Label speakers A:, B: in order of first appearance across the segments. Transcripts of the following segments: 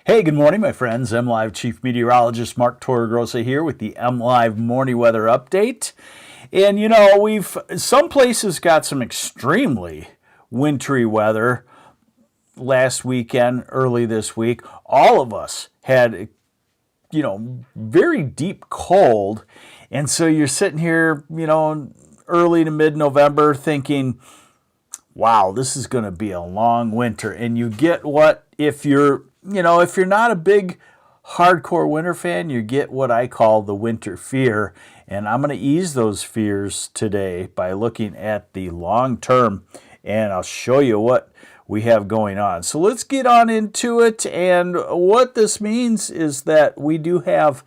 A: Hey, good morning, my friends. MLive Chief Meteorologist Mark Torregrossa here with the MLive Morning Weather Update. And some places got some extremely wintry weather last weekend, early this week. All of us had, very deep cold. And so you're sitting here, early to mid-November thinking, wow, this is going to be a long winter. And you get what, if you're not a big hardcore winter fan, you get what I call the winter fear. And I'm going to ease those fears today by looking at the long term, and I'll show you what we have going on. So let's get on into it. And what this means is that we do have,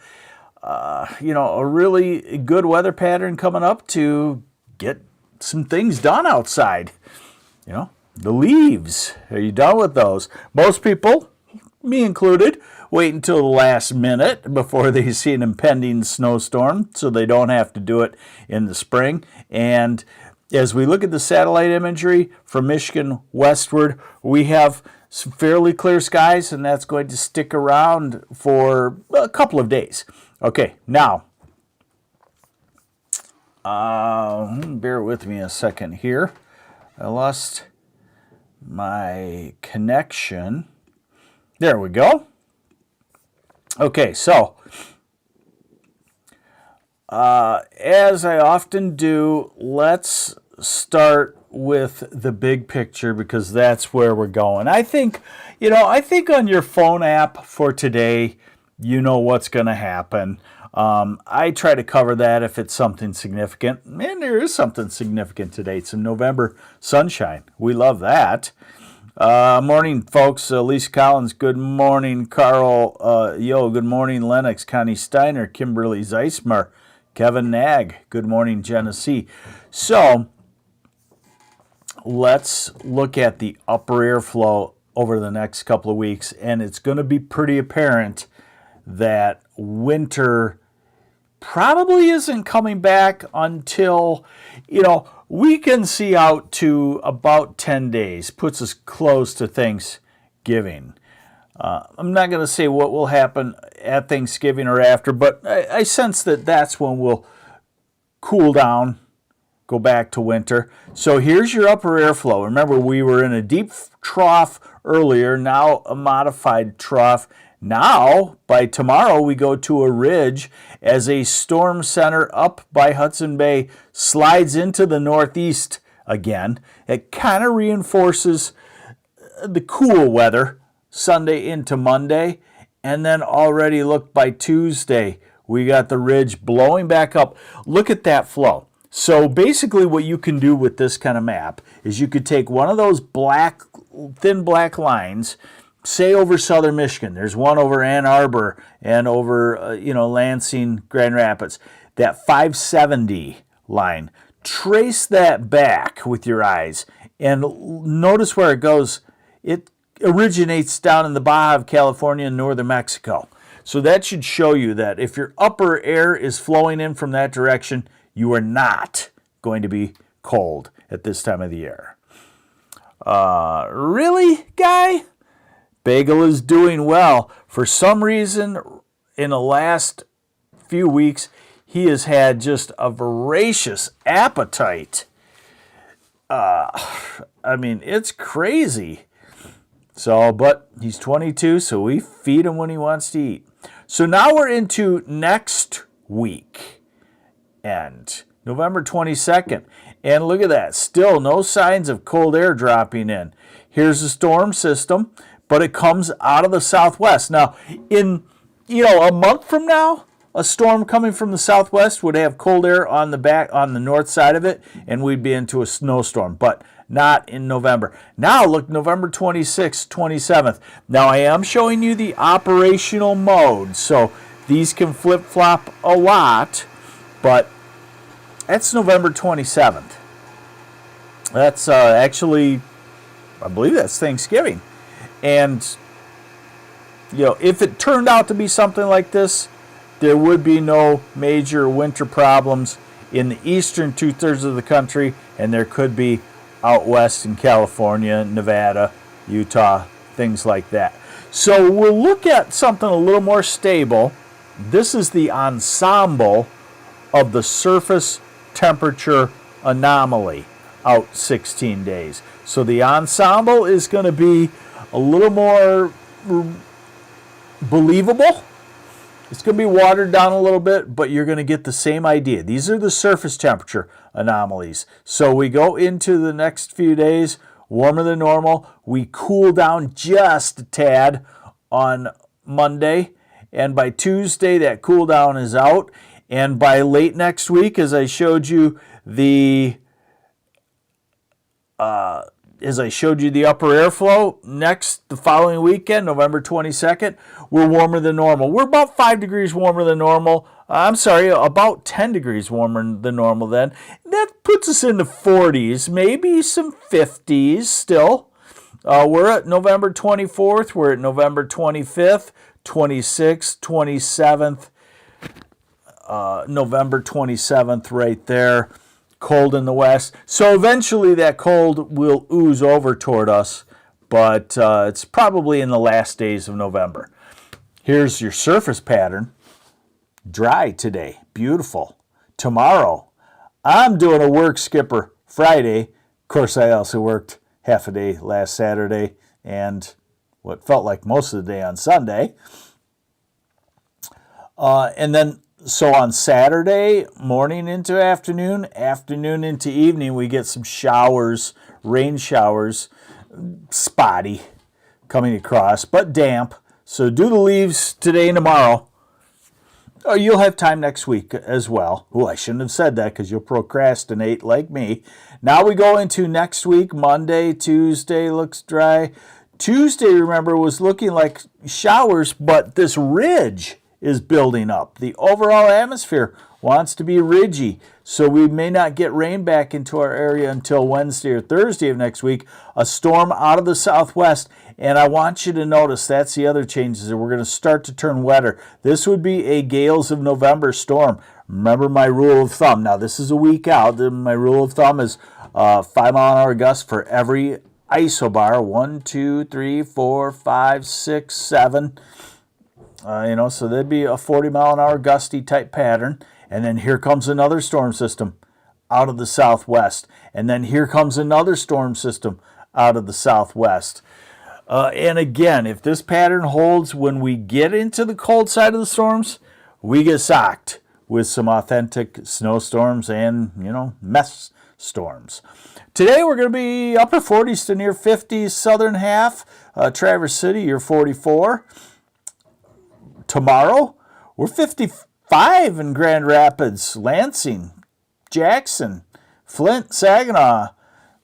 A: a really good weather pattern coming up to get some things done outside. The leaves. Are you done with those? Most people, me included, wait until the last minute before they see an impending snowstorm so they don't have to do it in the spring. And as we look at the satellite imagery from Michigan westward, we have some fairly clear skies, and that's going to stick around for a couple of days. Okay, now, bear with me a second here. I lost my connection. There we go. Okay, so as I often do, let's start with the big picture because that's where we're going. I think on your phone app for today, you know what's going to happen. I try to cover that if it's something significant. And there is something significant today. It's some November sunshine. We love that. Morning, folks. Lisa Collins, good morning. Carl, good morning. Lennox, Connie Steiner, Kimberly Zeismar, Kevin Nag, good morning, Genesee. So let's look at the upper airflow over the next couple of weeks, and it's going to be pretty apparent that winter probably isn't coming back until, we can see out to about 10 days, puts us close to Thanksgiving. I'm not going to say what will happen at Thanksgiving or after, but I sense that that's when we'll cool down, go back to winter. So here's your upper airflow. Remember, we were in a deep trough earlier, now a modified trough. Now, by tomorrow, we go to a ridge as a storm center up by Hudson Bay slides into the northeast again. It kind of reinforces the cool weather Sunday into Monday. And then already look, by Tuesday, we got the ridge blowing back up. Look at that flow. So basically what you can do with this kind of map is you could take one of those thin black lines, say over southern Michigan. There's one over Ann Arbor and over, Lansing, Grand Rapids. That 570 line. Trace that back with your eyes and notice where it goes. It originates down in the Baja of California and northern Mexico. So that should show you that if your upper air is flowing in from that direction, you are not going to be cold at this time of the year. Really, guy? Bagel is doing well. For some reason, in the last few weeks, he has had just a voracious appetite. It's crazy. But he's 22, so we feed him when he wants to eat. So now we're into next week, and November 22nd. And look at that. Still no signs of cold air dropping in. Here's the storm system, but it comes out of the southwest. Now, in a month from now, a storm coming from the southwest would have cold air on the north side of it, and we'd be into a snowstorm, but not in November. Now, look, November 26th, 27th. Now, I am showing you the operational mode, so these can flip-flop a lot, but that's November 27th. That's actually, I believe that's Thanksgiving. And, if it turned out to be something like this, there would be no major winter problems in the eastern two-thirds of the country, and there could be out west in California, Nevada, Utah, things like that. So we'll look at something a little more stable. This is the ensemble of the surface temperature anomaly out 16 days. So the ensemble is going to be a little more believable. It's going to be watered down a little bit, but you're going to get the same idea. These are the surface temperature anomalies. So we go into the next few days, warmer than normal. We cool down just a tad on Monday, and by Tuesday that cool down is out. And by late next week, as I showed you the upper airflow, the following weekend, November 22nd, we're warmer than normal. We're about 5 degrees warmer than normal. About 10 degrees warmer than normal then. That puts us in the 40s, maybe some 50s still. We're at November 24th. We're at November 25th, 26th, 27th. November 27th right there. Cold in the west. So eventually that cold will ooze over toward us, but it's probably in the last days of November. Here's your surface pattern. Dry today. Beautiful. Tomorrow, I'm doing a work skipper Friday. Of course, I also worked half a day last Saturday and what felt like most of the day on Sunday. So on Saturday, morning into afternoon, afternoon into evening, we get some showers, rain showers, spotty coming across, but damp. So do the leaves today and tomorrow. Or you'll have time next week as well. Oh, I shouldn't have said that because you'll procrastinate like me. Now we go into next week. Monday, Tuesday looks dry. Tuesday, remember, was looking like showers, but this ridge is building up. The overall atmosphere wants to be ridgy, so we may not get rain back into our area until Wednesday or Thursday of next week. A storm out of the southwest, and I want you to notice that's the other changes. We're going to start to turn wetter. This would be a gales of November storm. Remember my rule of thumb. Now, this is a week out. My rule of thumb is 5-mile-an-hour gust for every isobar. 1, 2, 3, 4, 5, 6, 7. So there'd be a 40-mile-an-hour gusty type pattern. And then here comes another storm system out of the southwest. And then here comes another storm system out of the southwest. And again, if this pattern holds when we get into the cold side of the storms, we get socked with some authentic snowstorms and, mess storms. Today we're going to be upper 40s to near 50s, southern half. Traverse City, you're 44. Tomorrow, we're 55 in Grand Rapids, Lansing, Jackson, Flint, Saginaw,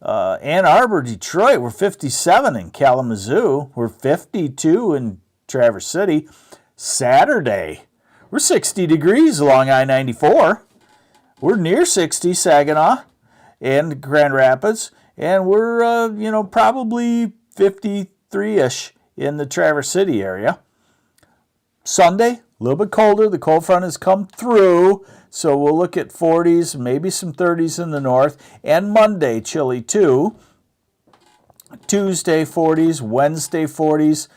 A: Ann Arbor, Detroit. We're 57 in Kalamazoo. We're 52 in Traverse City. Saturday, we're 60 degrees along I-94. We're near 60, Saginaw and Grand Rapids. And we're, probably 53-ish in the Traverse City area. Sunday, a little bit colder. The cold front has come through, so we'll look at 40s, maybe some 30s in the north. And Monday, chilly too. Tuesday, 40s. Wednesday, 40s.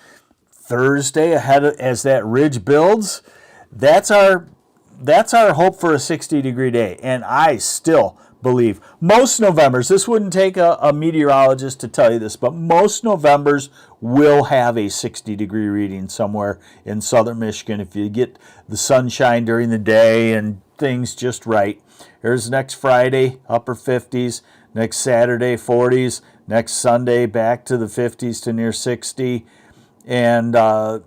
A: Thursday, as that ridge builds, that's our hope for a 60-degree day. And I still believe most Novembers, this wouldn't take a meteorologist to tell you this, but most Novembers will have a 60-degree reading somewhere in southern Michigan if you get the sunshine during the day and things just right. Here's next Friday, upper 50s. Next Saturday, 40s. Next Sunday, back to the 50s to near 60. And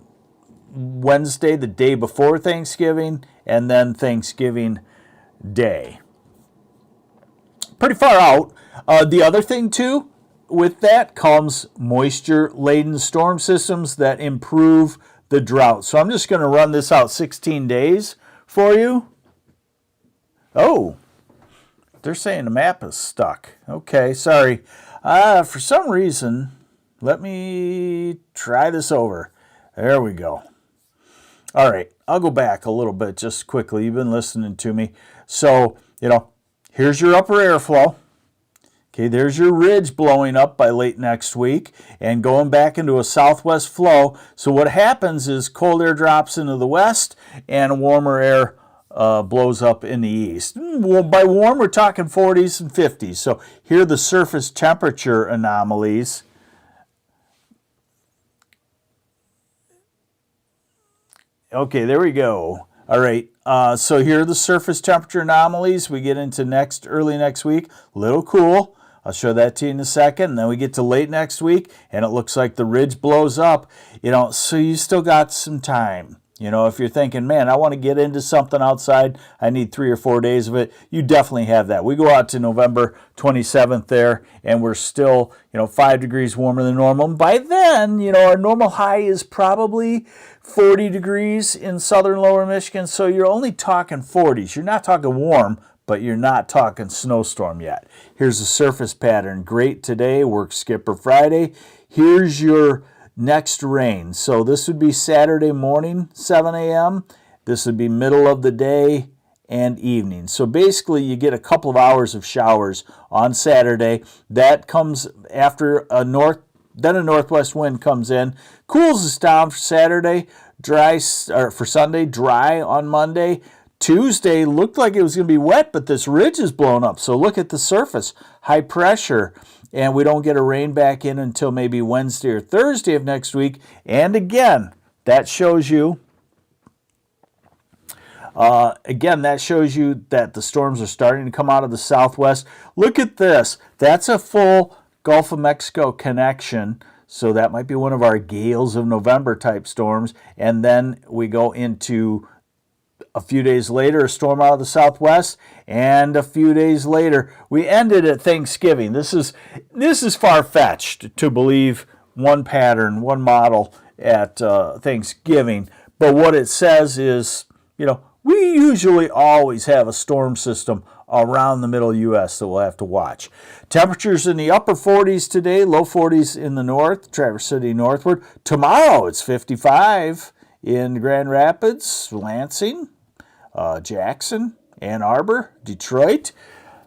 A: Wednesday, the day before Thanksgiving, and then Thanksgiving Day. Pretty far out. The other thing, too, with that comes moisture-laden storm systems that improve the drought. So I'm just going to run this out 16 days for you. Oh, they're saying the map is stuck. Okay, sorry. For some reason, let me try this over. There we go. All right, I'll go back a little bit just quickly. You've been listening to me. So, here's your upper airflow. Okay, there's your ridge blowing up by late next week and going back into a southwest flow. So what happens is cold air drops into the west and warmer air blows up in the east. By warm, we're talking 40s and 50s. So here are the surface temperature anomalies. Okay, there we go. All right, so here are the surface temperature anomalies. We get into early next week, a little cool. I'll show that to you in a second. And then we get to late next week, and it looks like the ridge blows up. So you still got some time. If you're thinking, man, I want to get into something outside, I need 3 or 4 days of it, you definitely have that. We go out to November 27th there, and we're still, 5 degrees warmer than normal. And by then, our normal high is probably 40 degrees in southern lower Michigan, so you're only talking 40s. You're not talking warm, but you're not talking snowstorm yet. Here's the surface pattern. Great today, work skipper Friday. Here's your next rain. So this would be Saturday morning, 7 a.m. This would be middle of the day and evening. So basically you get a couple of hours of showers on Saturday. That comes after then a northwest wind comes in, cools us down for Saturday, for Sunday, dry on Monday. Tuesday looked like it was going to be wet, but this ridge is blown up. So look at the surface, high pressure, and we don't get a rain back in until maybe Wednesday or Thursday of next week. And again, that shows you that the storms are starting to come out of the southwest. Look at this. That's a full Gulf of Mexico connection. So that might be one of our gales of November type storms. And then we go into a few days later, a storm out of the southwest, and a few days later, we ended at Thanksgiving. This is far-fetched to believe one pattern, one model at Thanksgiving. But what it says is, we usually always have a storm system around the middle U.S. that we'll have to watch. Temperatures in the upper 40s today, low 40s in the north, Traverse City northward. Tomorrow, it's 55 in Grand Rapids, Lansing, Jackson, Ann Arbor, Detroit.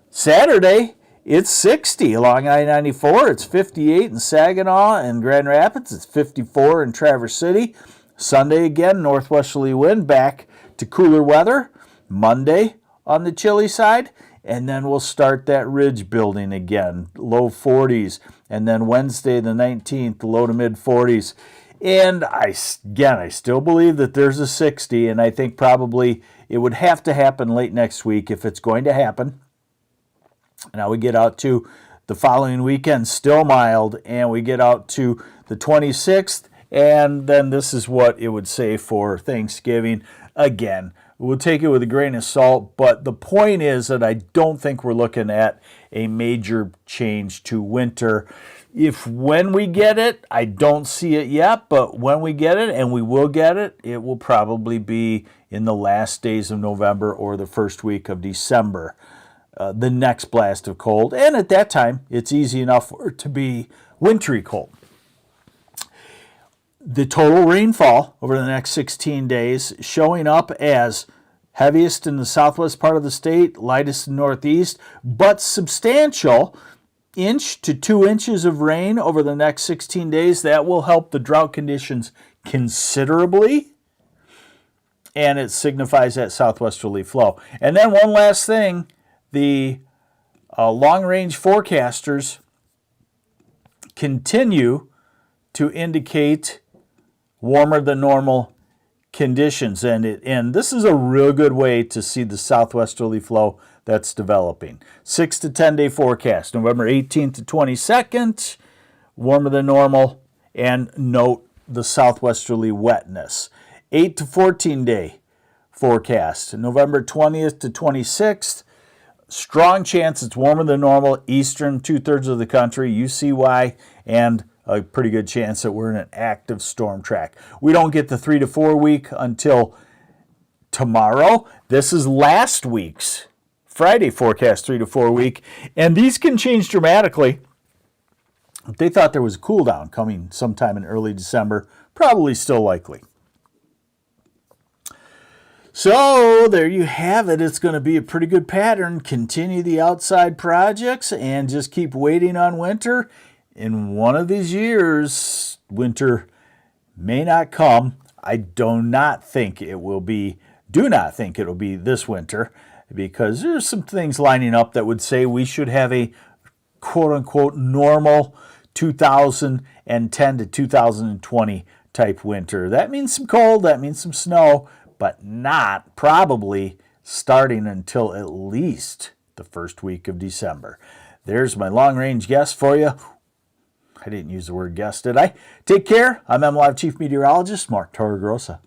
A: Saturday, it's 60 along I-94. It's 58 in Saginaw and Grand Rapids. It's 54 in Traverse City. Sunday again, northwesterly wind, back to cooler weather. Monday on the chilly side. And then we'll start that ridge building again, low 40s. And then Wednesday the 19th, low to mid 40s. And I still believe that there's a 60, and I think probably it would have to happen late next week if it's going to happen. Now we get out to the following weekend, still mild, and we get out to the 26th, and then this is what it would say for Thanksgiving. Again, we'll take it with a grain of salt, but the point is that I don't think we're looking at a major change to winter. When we get it, I don't see it yet, but when we get it, and we will get it, it will probably be in the last days of November or the first week of December, the next blast of cold. And at that time, it's easy enough for it to be wintry cold. The total rainfall over the next 16 days showing up as heaviest in the southwest part of the state, lightest in the northeast, but substantial. 1 to 2 inches of rain over the next 16 days. That will help the drought conditions considerably, and it signifies that southwesterly flow. And then one last thing, the long-range forecasters continue to indicate warmer than normal conditions, and this is a real good way to see the southwesterly flow that's developing. 6 to 10 day forecast, November 18th to 22nd, warmer than normal, and note the southwesterly wetness. 8 to 14 day forecast, November 20th to 26th, strong chance it's warmer than normal, eastern 2/3 of the country, you see why, and a pretty good chance that we're in an active storm track. We don't get the 3 to 4 week until tomorrow. This is last week's Friday forecast, 3 to 4 week, and these can change dramatically. They thought there was a cool down coming sometime in early December, probably still likely. So there you have it. It's going to be a pretty good pattern. Continue the outside projects and just keep waiting on winter. In one of these years, winter may not come. I do not think it will be this winter, because there's some things lining up that would say we should have a quote-unquote normal 2010 to 2020 type winter. That means some cold, that means some snow, but not probably starting until at least the first week of December. There's my long-range guess for you. I didn't use the word guess, did I? Take care. I'm MLive Chief Meteorologist Mark Torregrossa.